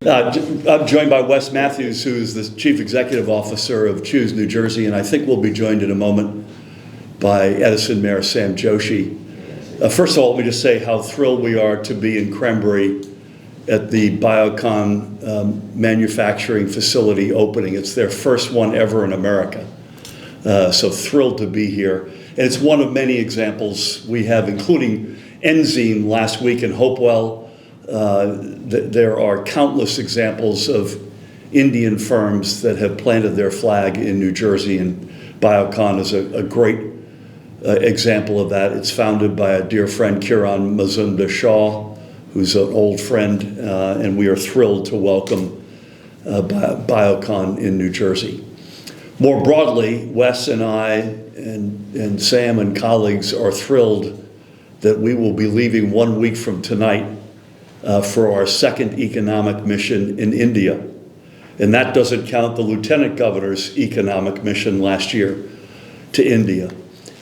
I'm joined by Wes Matthews, who is the Chief Executive Officer of Choose New Jersey, and I think we'll be joined in a moment by Edison Mayor Sam Joshi. First of all, let me just say how thrilled we are to be in Cranberry at the Biocon manufacturing facility opening. It's their first one ever in America. So thrilled to be here. And it's one of many examples we have, including Enzene last week in Hopewell. There are countless examples of Indian firms that have planted their flag in New Jersey, and Biocon is a great example of that. It's founded by a dear friend, Kiran Mazumdar-Shaw, who's an old friend, and we are thrilled to welcome Biocon in New Jersey. More broadly, Wes and I and Sam and colleagues are thrilled that we will be leaving 1 week from tonight for our second economic mission in India. And that doesn't count the Lieutenant Governor's economic mission last year to India.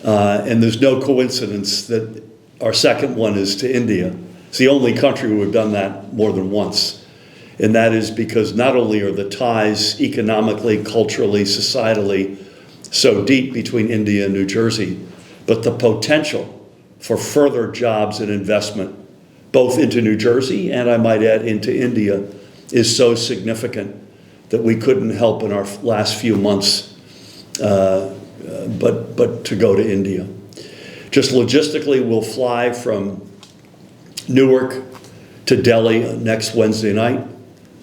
And there's no coincidence that our second one is to India. It's the only country we've done that more than once. And that is because not only are the ties economically, culturally, societally so deep between India and New Jersey, but the potential for further jobs and investment, both into New Jersey and, I might add, into India, is so significant that we couldn't help in our last few months but to go to India. Just logistically, we'll fly from Newark to Delhi next Wednesday night.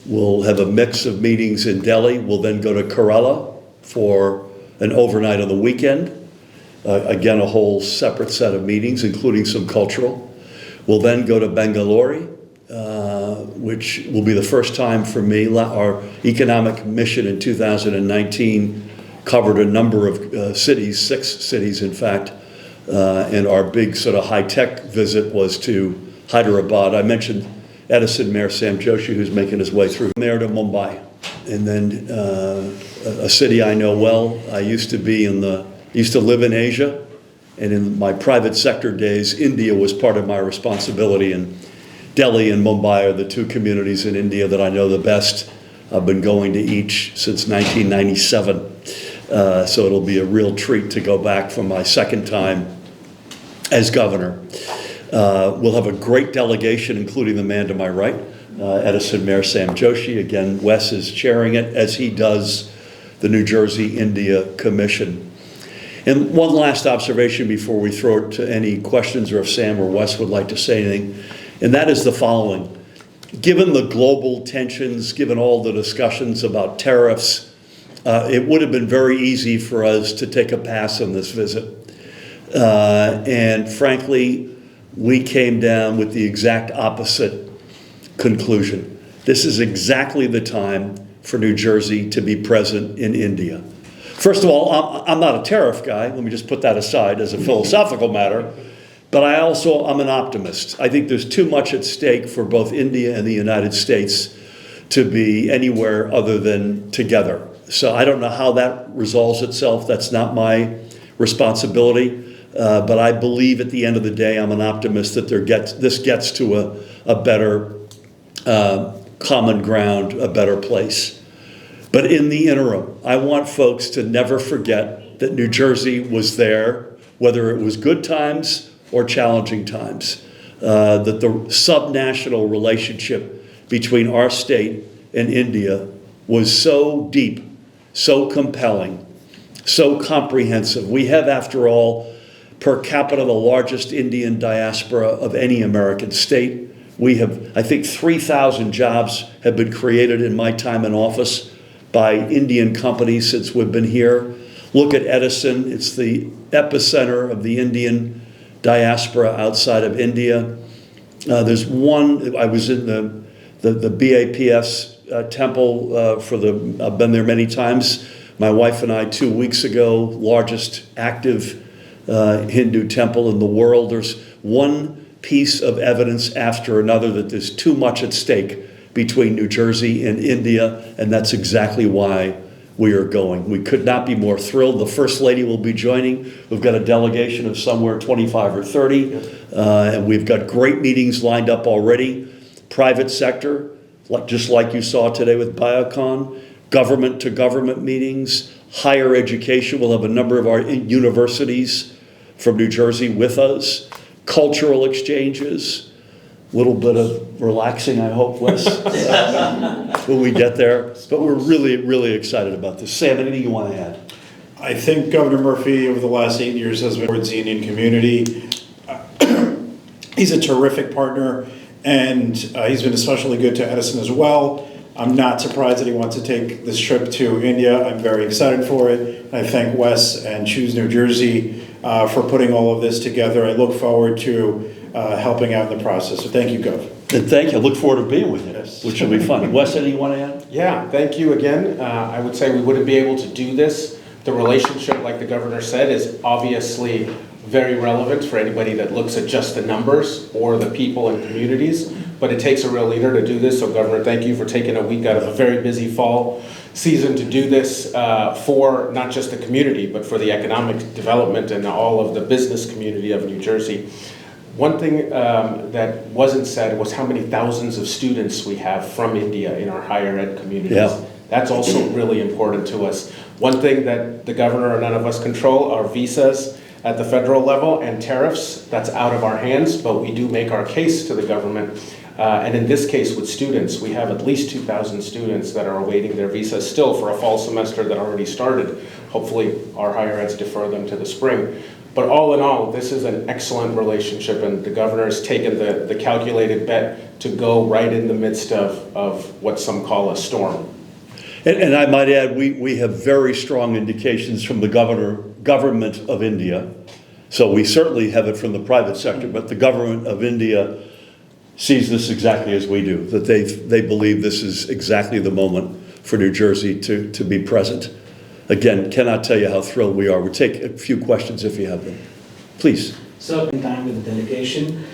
We'll have a mix of meetings in Delhi. We'll then go to Kerala for an overnight on the weekend. Again, a whole separate set of meetings, including some cultural. We'll then go to Bangalore, which will be the first time for me. Our economic mission in 2019 covered a number of cities, 6 cities in fact, and our big sort of high-tech visit was to Hyderabad. I mentioned Edison Mayor Sam Joshi, who's making his way through there to Mumbai. And then a city I know well. I used to live in Asia, and in my private sector days, India was part of my responsibility, and Delhi and Mumbai are the 2 communities in India that I know the best. I've been going to each since 1997, so it'll be a real treat to go back for my second time as governor. We'll have a great delegation, including the man to my right, Edison Mayor Sam Joshi. Again, Wes is chairing it, as he does the New Jersey India Commission. And one last observation before we throw it to any questions, or if Sam or Wes would like to say anything, and that is the following. Given the global tensions, given all the discussions about tariffs, it would have been very easy for us to take a pass on this visit. And frankly, we came down with the exact opposite conclusion. This is exactly the time for New Jersey to be present in India. First of all, I'm not a tariff guy. Let me just put that aside as a philosophical matter. But I'm an optimist. I think there's too much at stake for both India and the United States to be anywhere other than together. So I don't know how that resolves itself. That's not my responsibility. But I believe at the end of the day, I'm an optimist that this gets to a better common ground, a better place. But in the interim, I want folks to never forget that New Jersey was there, whether it was good times or challenging times, that the subnational relationship between our state and India was so deep, so compelling, so comprehensive. We have, after all, per capita, the largest Indian diaspora of any American state. We have, I think, 3,000 jobs have been created in my time in office by Indian companies since we've been here. Look at Edison. It's the epicenter of the Indian diaspora outside of India. There's one, I was in the BAPS temple I've been there many times. My wife and I, 2 weeks ago, largest active Hindu temple in the world. There's one piece of evidence after another that there's too much at stake between New Jersey and India, and that's exactly why we are going. We could not be more thrilled. The First Lady will be joining. We've got a delegation of somewhere 25 or 30, and we've got great meetings lined up already. Private sector, just like you saw today with Biocon, government-to-government meetings, higher education. We'll have a number of our universities from New Jersey with us, cultural exchanges, a little bit of relaxing, I hope, Wes, when we get there. But we're really, really excited about this. Sam, anything you want to add? I think Governor Murphy over the last 8 years has been towards the Indian community. He's a terrific partner, and he's been especially good to Edison as well. I'm not surprised that he wants to take this trip to India. I'm very excited for it. And I thank Wes and Choose New Jersey for putting all of this together. I look forward to helping out in the process. So thank you, Gov. And thank you. I look forward to being with you, Yes. which will be fun. Wes, anything you want to add? Yeah, thank you again. I would say we wouldn't be able to do this. The relationship, like the governor said, is obviously very relevant for anybody that looks at just the numbers or the people and communities, but it takes a real leader to do this. So Governor, thank you for taking a week out of a very busy fall season to do this for not just the community, but for the economic development and all of the business community of New Jersey. One thing that wasn't said was how many thousands of students we have from India in our higher ed communities. Yeah. That's also really important to us. One thing that the governor or none of us control are visas at the federal level and tariffs. That's out of our hands, but we do make our case to the government. And in this case with students, we have at least 2,000 students that are awaiting their visas still for a fall semester that already started. Hopefully our higher eds defer them to the spring. But all in all, this is an excellent relationship, and the governor has taken the calculated bet to go right in the midst of what some call a storm. And I might add, we have very strong indications from the government of India. So we certainly have it from the private sector, but the government of India sees this exactly as we do, that they believe this is exactly the moment for New Jersey to be present. Again, cannot tell you how thrilled we are. We'll take a few questions if you have them. Please. So, in time with the delegation,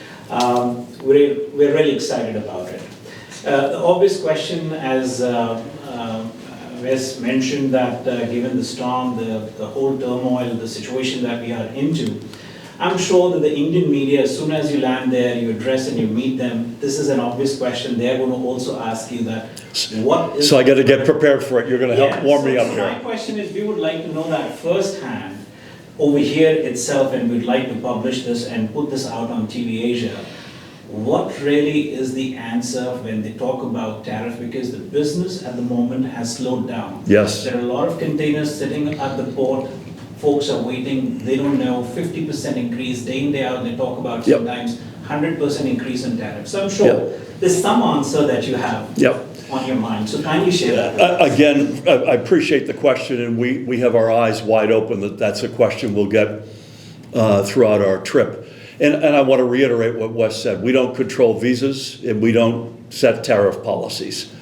we're really excited about it. The obvious question, as Wes mentioned, that given the storm, the whole turmoil, the situation that we are into, I'm sure that the Indian media, as soon as you land there, you address and you meet them, this is an obvious question. They're going to also ask you that, what is... So I got to get prepared for it. You're going to help warm me up so here. My question is, we would like to know that firsthand over here itself, and we'd like to publish this and put this out on TV Asia. What really is the answer when they talk about tariff? Because the business at the moment has slowed down. Yes. There are a lot of containers sitting at the port. Folks are waiting. They don't know. 50% increase day in, day out. They talk about sometimes 100% increase in tariffs. So I'm sure there's some answer that you have on your mind. So kindly share that. Again, I appreciate the question, and we have our eyes wide open that's a question we'll get throughout our trip. And I want to reiterate what Wes said. We don't control visas, and we don't set tariff policies.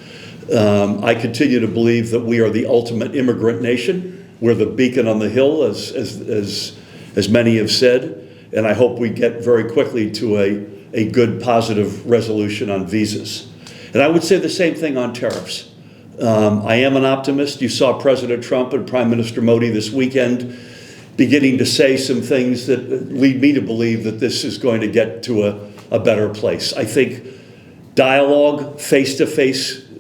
I continue to believe that we are the ultimate immigrant nation. We're the beacon on the hill, as many have said, and I hope we get very quickly to a good, positive resolution on visas. And I would say the same thing on tariffs. I am an optimist. You saw President Trump and Prime Minister Modi this weekend beginning to say some things that lead me to believe that this is going to get to a better place. I think dialogue, face-to-face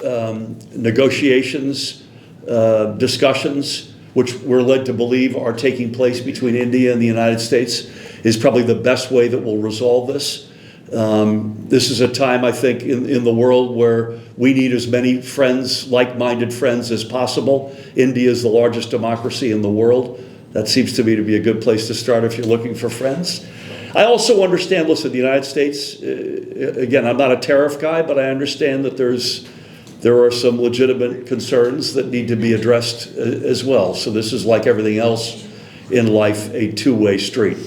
negotiations, discussions, which we're led to believe are taking place between India and the United States, is probably the best way that we'll resolve this. This is a time, I think, in the world where we need as many friends, like-minded friends as possible. India is the largest democracy in the world. That seems to me to be a good place to start if you're looking for friends. I also understand, listen, the United States, again, I'm not a tariff guy, but I understand that there are some legitimate concerns that need to be addressed as well. So this is, like everything else in life, a two-way street.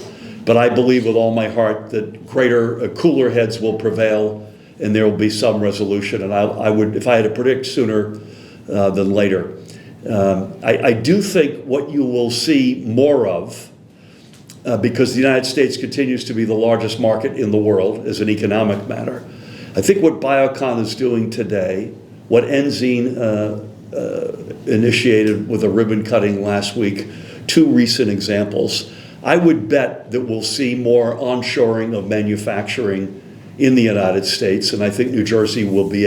But I believe with all my heart that cooler heads will prevail, and there will be some resolution. And I would, if I had to predict, sooner than later. I do think what you will see more of, because the United States continues to be the largest market in the world as an economic matter, I think what Biocon is doing today, what Enzine initiated with a ribbon cutting last week, two recent examples, I would bet that we'll see more onshoring of manufacturing in the United States, and I think New Jersey will be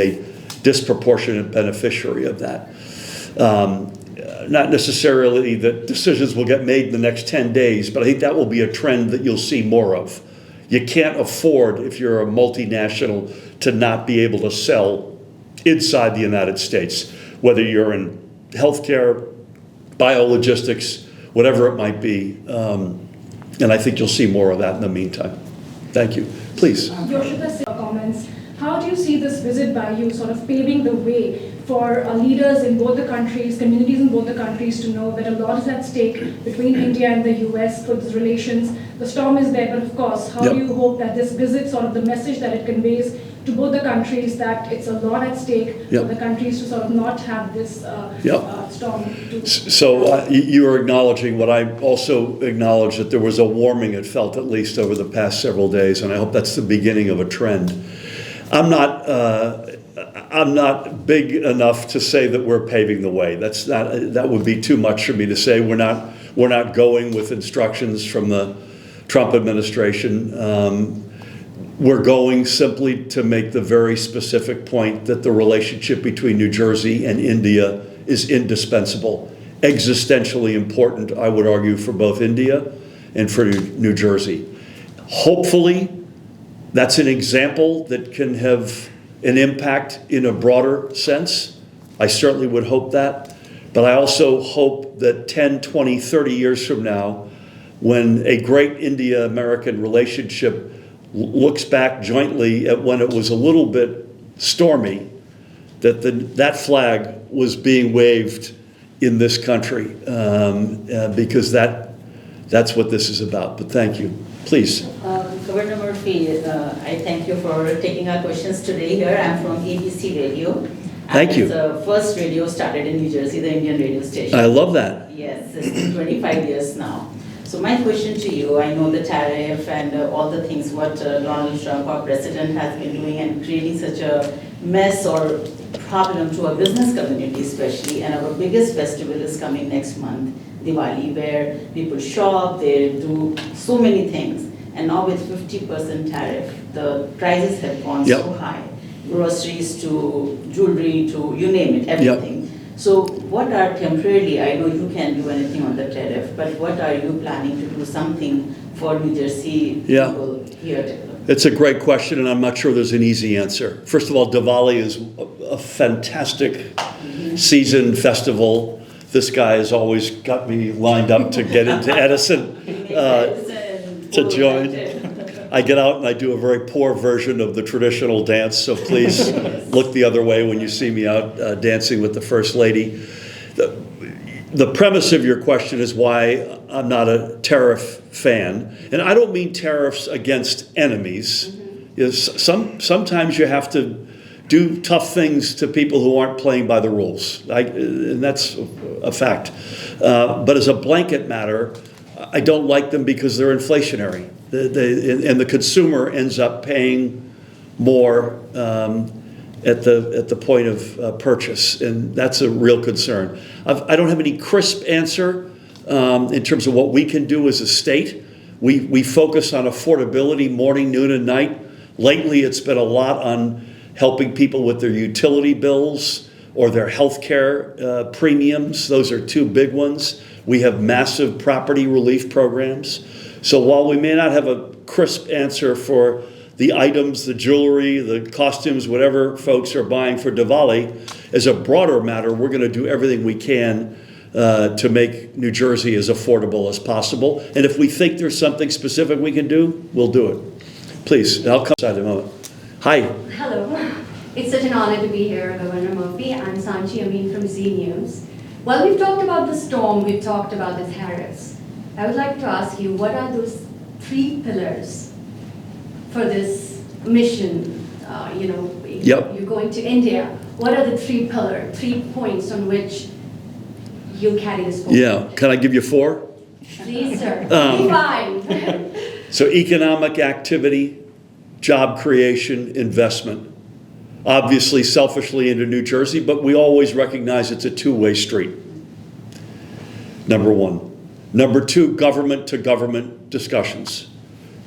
disproportionate beneficiary of that. Not necessarily that decisions will get made in the next 10 days, but I think that will be a trend that you'll see more of. You can't afford, if you're a multinational, to not be able to sell inside the United States, whether you're in healthcare, biologistics, whatever it might be. And I think you'll see more of that in the meantime. Thank you. Please. Yoshika's comments. How do you see this visit by you sort of paving the way for leaders in both the countries, communities in both the countries to know that a lot is at stake between India and the US for these relations? The storm is there, but of course, how do you hope that this visit, sort of the message that it conveys to both the countries, that it's a lot at stake for the countries to sort of not have this storm? So you are acknowledging what I also acknowledge, that there was a warming, it felt, at least over the past several days, and I hope that's the beginning of a trend. I'm not big enough to say that we're paving the way. That would be too much for me to say. We're not going with instructions from the Trump administration. We're going simply to make the very specific point that the relationship between New Jersey and India is indispensable, existentially important, I would argue, for both India and for New Jersey. Hopefully, that's an example that can have an impact in a broader sense. I certainly would hope that. But I also hope that 10, 20, 30 years from now, when a great India-American relationship looks back jointly at when it was a little bit stormy, that flag was being waved in this country, because that's what this is about. But thank you. Please. Governor Murphy, I thank you for taking our questions today here. I'm from ABC Radio. Thank you. It's the first radio started in New Jersey, the Indian radio station. I love that. Yes, it's been 25 years now. So my question to you, I know the tariff and all the things what Donald Trump, our president, has been doing and creating such a mess or problem to our business community especially, and our biggest festival is coming next month, Diwali, where people shop, they do so many things. And now with 50% tariff, the prices have gone so high. Groceries to jewelry to you name it, everything. So what are temporarily, I know you can't do anything on the tariff, but what are you planning to do something for New Jersey people here? It's a great question, and I'm not sure there's an easy answer. First of all, Diwali is a fantastic season festival. This guy has always got me lined up to get into Edison to join. I get out and I do a very poor version of the traditional dance, so please look the other way when you see me out dancing with the First Lady. The premise of your question is why I'm not a tariff fan. And I don't mean tariffs against enemies. Sometimes you have to do tough things to people who aren't playing by the rules. And that's a fact. But as a blanket matter, I don't like them because they're inflationary. And the consumer ends up paying more at the point of purchase, and that's a real concern. I don't have any crisp answer in terms of what we can do as a state. We focus on affordability morning, noon, and night. Lately, it's been a lot on helping people with their utility bills or their health care premiums. Those are two big ones. We have massive property relief programs. So while we may not have a crisp answer for the items, the jewelry, the costumes, whatever folks are buying for Diwali, as a broader matter, we're going to do everything we can to make New Jersey as affordable as possible. And if we think there's something specific we can do, we'll do it. Please, I'll come inside in a moment. Hi. Hello. It's such an honor to be here, Governor Murphy. I'm Sanchi Amin from Z News. Well, we've talked about the storm, we've talked about the tariffs. I would like to ask you, what are those 3 pillars for this mission? You're going to India. What are the 3 points on which you'll carry this forward? Yeah, can I give you 4? Please, sir. 5. So economic activity, job creation, investment. Obviously, selfishly into New Jersey, but we always recognize it's a two-way street. Number 1. Number 2, government-to-government discussions.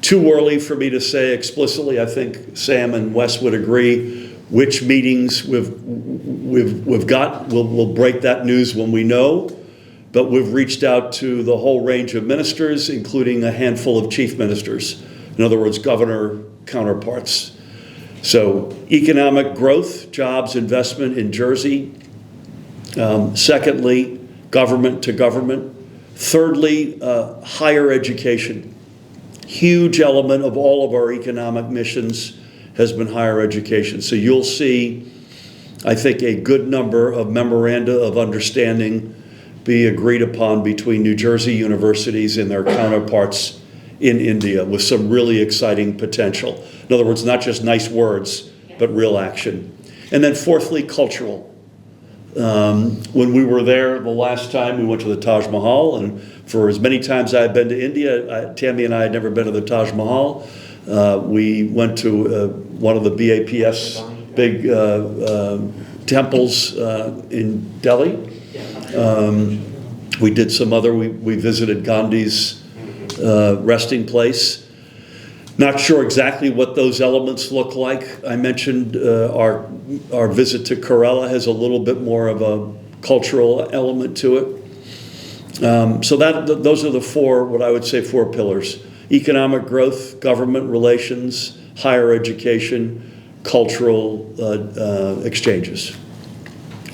Too early for me to say explicitly. I think Sam and Wes would agree. Which meetings we've got, we'll break that news when we know. But we've reached out to the whole range of ministers, including a handful of chief ministers. In other words, governor counterparts. So economic growth, jobs, investment in Jersey. Secondly, government to government. Thirdly, higher education. Huge element of all of our economic missions has been higher education. So you'll see, I think, a good number of memoranda of understanding be agreed upon between New Jersey universities and their counterparts in India with some really exciting potential. In other words, not just nice words, but real action. And then fourthly, cultural. When we were there the last time, we went to the Taj Mahal, and for as many times I've been to India, Tammy and I had never been to the Taj Mahal. We went to one of the BAPS big temples in Delhi. We did some other, we visited Gandhi's resting place. Not sure exactly what those elements look like. I mentioned our visit to Kerala has a little bit more of a cultural element to it. So those are the what I would say four pillars: economic growth, government relations, higher education, cultural exchanges.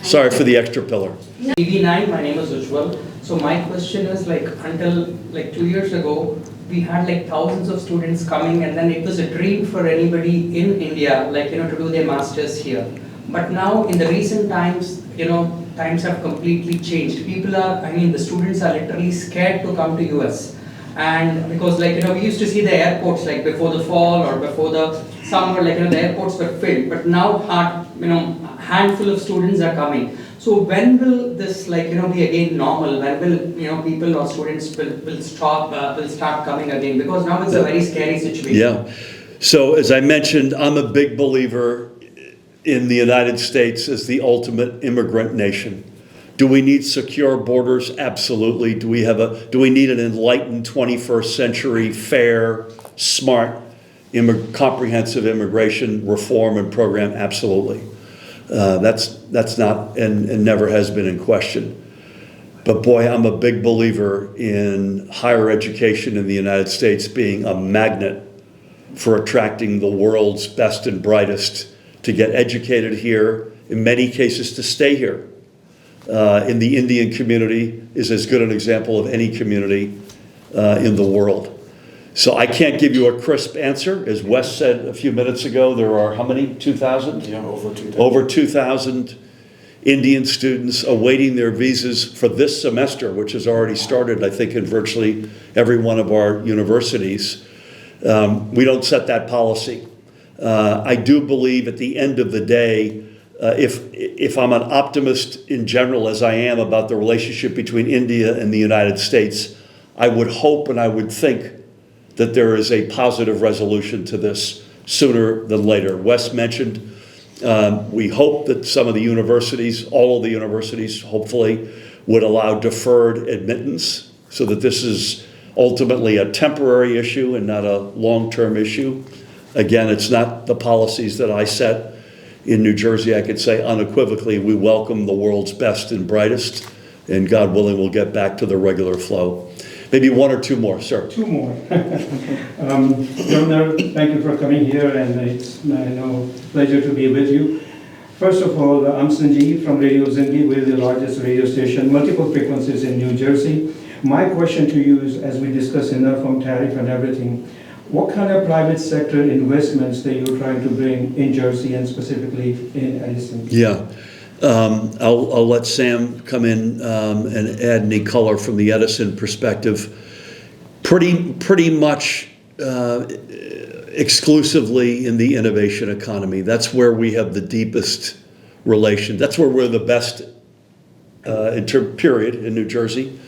Sorry for the extra pillar. TV9, my name is Ujjwal. So my question is, like, until like 2 years ago, we had like thousands of students coming, and then it was a dream for anybody in India, like, to do their masters here. But now in the recent times, times have completely changed. The students are literally scared to come to US. And because we used to see the airports like before the fall or before the summer, the airports were filled. But now, handful of students are coming. So when will this be again normal? When will people or students will start coming again? Because now it's a very scary situation. Yeah. So as I mentioned, I'm a big believer in the United States as the ultimate immigrant nation. Do we need secure borders? Absolutely. Do we need an enlightened 21st century, fair, smart, comprehensive immigration reform and program? Absolutely. That's not and never has been in question. But boy, I'm a big believer in higher education in the United States being a magnet for attracting the world's best and brightest to get educated here, in many cases to stay here. In the Indian community is as good an example of any community in the world. So I can't give you a crisp answer. As Wes said a few minutes ago, there are how many? 2,000? Yeah, over 2,000. Over 2,000 Indian students awaiting their visas for this semester, which has already started, I think, in virtually every one of our universities. We don't set that policy. I do believe at the end of the day, if I'm an optimist in general, as I am about the relationship between India and the United States, I would hope and I would think that there is a positive resolution to this sooner than later. Wes mentioned, we hope that some of the universities, all of the universities, hopefully, would allow deferred admittance so that this is ultimately a temporary issue and not a long-term issue. Again, it's not the policies that I set. In New Jersey, I could say unequivocally, we welcome the world's best and brightest, and God willing, we'll get back to the regular flow. Maybe one or two more, sir. Two more. Governor, thank you for coming here, and it's pleasure to be with you. First of all, I'm Sanjeev from Radio Zindi. We're the largest radio station, multiple frequencies in New Jersey. My question to you is, as we discuss enough on tariff and everything, what kind of private sector investments that you're trying to bring in Jersey and specifically in Edison? Yeah. I'll let Sam come in and add any color from the Edison perspective. Pretty much exclusively in the innovation economy. That's where we have the deepest relation. That's where we're the best period in New Jersey.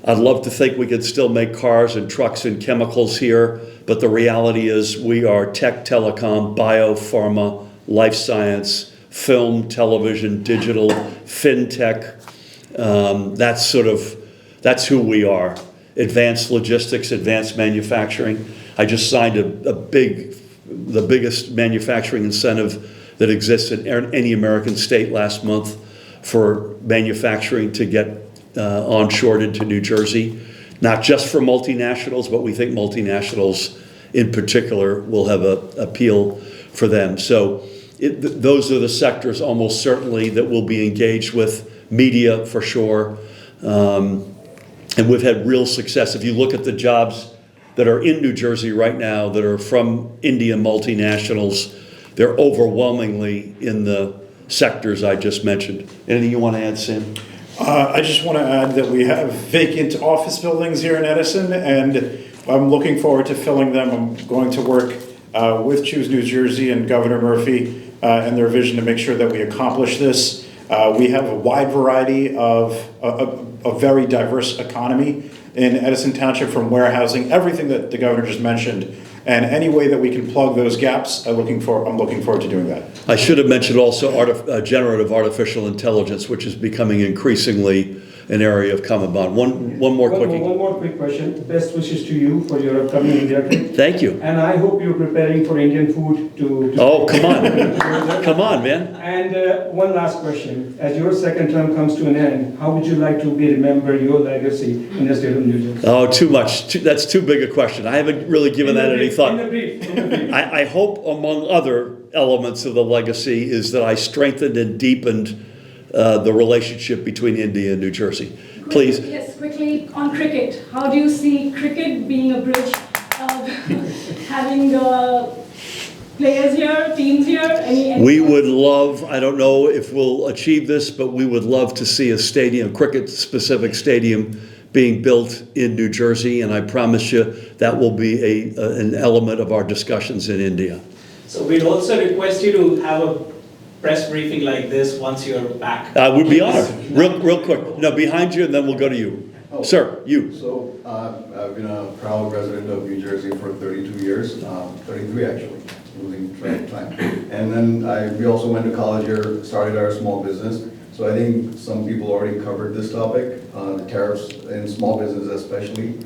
I'd love to think we could still make cars and trucks and chemicals here, but the reality is we are tech, telecom, bio, pharma, life science, film, television, digital, fintech. That's who we are. Advanced logistics, advanced manufacturing. I just signed the biggest manufacturing incentive that exists in any American state last month for manufacturing to get onshored into New Jersey, not just for multinationals, but we think multinationals in particular will have an appeal for them. So those are the sectors almost certainly that will be engaged with. Media for sure. And we've had real success. If you look at the jobs that are in New Jersey right now that are from Indian multinationals, they're overwhelmingly in the sectors I just mentioned. Anything you want to add, Sam? I just want to add that we have vacant office buildings here in Edison, and I'm looking forward to filling them. I'm going to work with Choose New Jersey and Governor Murphy and their vision to make sure that we accomplish this. We have a wide variety of a very diverse economy in Edison Township, from warehousing, everything that the governor just mentioned. And any way that we can plug those gaps, I'm looking forward to doing that. I should have mentioned also generative artificial intelligence, which is becoming increasingly an area of common bond. One more quick question. Best wishes to you for your upcoming India trip. Thank you. And I hope you're preparing for Indian food to oh, come on. Come on, man. And one last question. As your second term comes to an end, how would you like to be remembered, your legacy in the state of New Jersey? Oh, too much. That's too big a question. I haven't really given that any thought. In the brief. I hope, among other elements of the legacy, is that I strengthened and deepened the relationship between India and New Jersey. Please. Yes, quickly on cricket. How do you see cricket being a bridge of having players here, teams here? Any we would love, I don't know if we'll achieve this, but we would love to see a stadium, cricket-specific stadium being built in New Jersey, and I promise you that will be an element of our discussions in India. So we'd also request you to have a press briefing like this once you're back. We'd be honored. Real quick. No, behind you, and then we'll go to you. Oh, sir, you. So I've been a proud resident of New Jersey for 32 years, 33 actually, losing track of time. And then we also went to college here, started our small business. So I think some people already covered this topic, the tariffs in small business especially.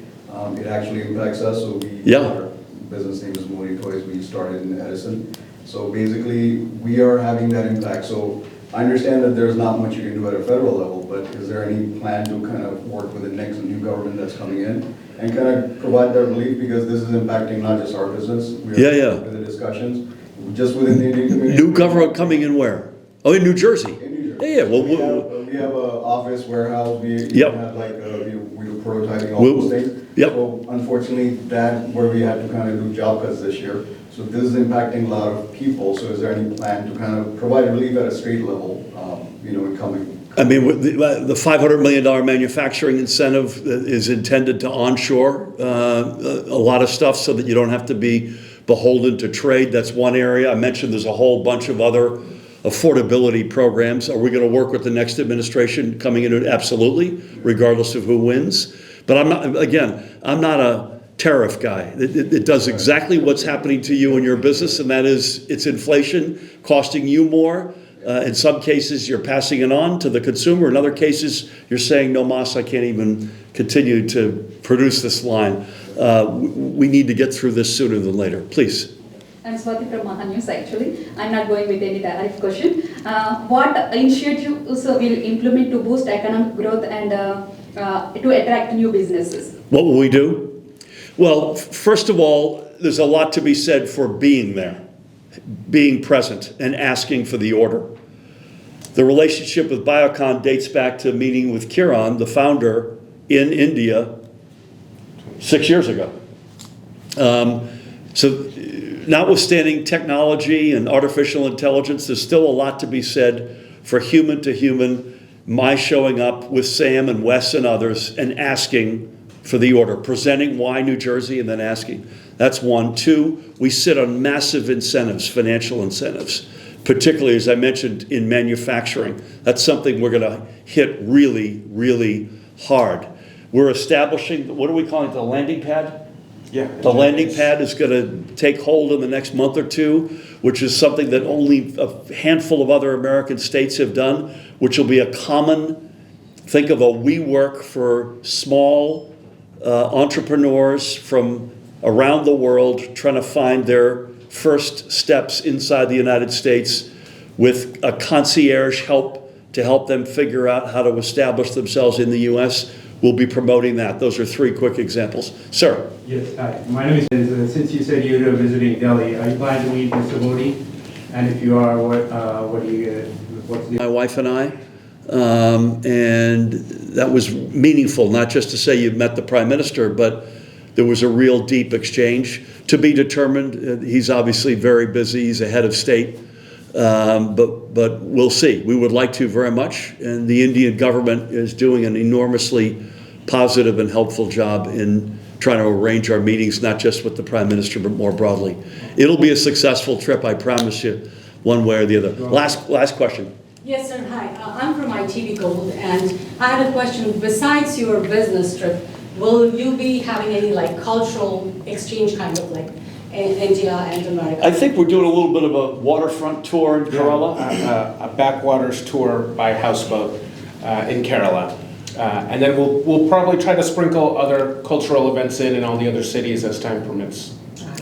It actually impacts us. So our business name is Modi Toys. We started in Edison. So basically, we are having that impact. So I understand that there's not much you can do at a federal level, but is there any plan to kind of work with the next new government that's coming in and kind of provide that relief, because this is impacting not just our business. With the discussions, just within the Indian community. New government coming in where? Oh, in New Jersey. In New Jersey. Yeah. Well, we have an office, warehouse. We have we do prototyping, all those things. So unfortunately, where we had to kind of do job cuts this year. So this is impacting a lot of people. So is there any plan to kind of provide relief at a state level, in coming? I mean, the $500 million manufacturing incentive is intended to onshore a lot of stuff so that you don't have to be beholden to trade. That's one area. I mentioned there's a whole bunch of other affordability programs. Are we going to work with the next administration coming in? Absolutely, regardless of who wins. But I'm not a tariff guy. It does exactly what's happening to you and your business, and that is it's inflation costing you more. In some cases, you're passing it on to the consumer. In other cases, you're saying, no, Mas, I can't even continue to produce this line. We need to get through this sooner than later. Please. I'm Swati from Mahaa News actually. I'm not going with any tariff question. What initiatives will implement to boost economic growth and to attract new businesses? What will we do? Well, first of all, there's a lot to be said for being there, being present, and asking for the order. The relationship with Biocon dates back to meeting with Kiran, the founder, in India 6 years ago. So notwithstanding technology and artificial intelligence, there's still a lot to be said for human to human, my showing up with Sam and Wes and others and asking for the order, presenting why New Jersey and then asking. That's one. Two, we sit on massive incentives, financial incentives, particularly, as I mentioned, in manufacturing. That's something we're going to hit really, really hard. We're establishing, what are we calling it, the landing pad? Yeah. The landing pad is going to take hold in the next month or two, which is something that only a handful of other American states have done, which will be a common, think of a WeWork for small entrepreneurs from around the world trying to find their first steps inside the United States with a concierge help to help them figure out how to establish themselves in the U.S. We'll be promoting that. Those are 3 quick examples. Sir. Yes, hi. My name is, since you said you're visiting Delhi, are you planning to meet Mr. Modi? And if you are, what do you, what's the... My wife and I, and that was meaningful, not just to say you met the Prime Minister, but there was a real deep exchange. To be determined. He's obviously very busy. He's a head of state. But we'll see. We would like to very much, and the Indian government is doing an enormously positive and helpful job in trying to arrange our meetings, not just with the Prime Minister, but more broadly. It'll be a successful trip, I promise you, one way or the other. Last question. Yes, sir. Hi. I'm from ITV Gold, and I had a question. Besides your business trip, will you be having any like cultural exchange kind of like India and America? I think we're doing a little bit of a waterfront tour in Kerala. A backwaters tour by houseboat in Kerala. And then we'll probably try to sprinkle other cultural events in all the other cities as time permits.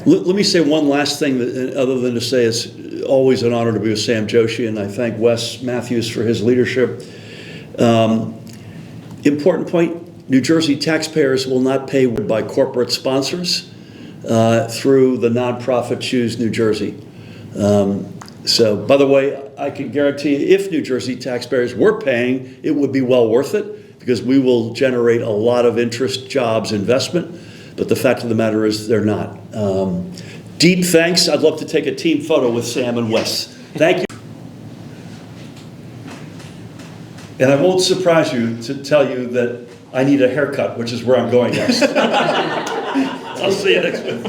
Let me say one last thing, other than to say it's always an honor to be with Sam Joshi, and I thank Wes Matthews for his leadership. Important point, New Jersey taxpayers will not pay by corporate sponsors through the nonprofit Choose New Jersey. So, by the way, I can guarantee you, if New Jersey taxpayers were paying, it would be well worth it, because we will generate a lot of interest, jobs, investment. But the fact of the matter is they're not. Deep thanks. I'd love to take a team photo with Sam and Wes. Thank you. And I won't surprise you to tell you that I need a haircut, which is where I'm going next. I'll see you next week.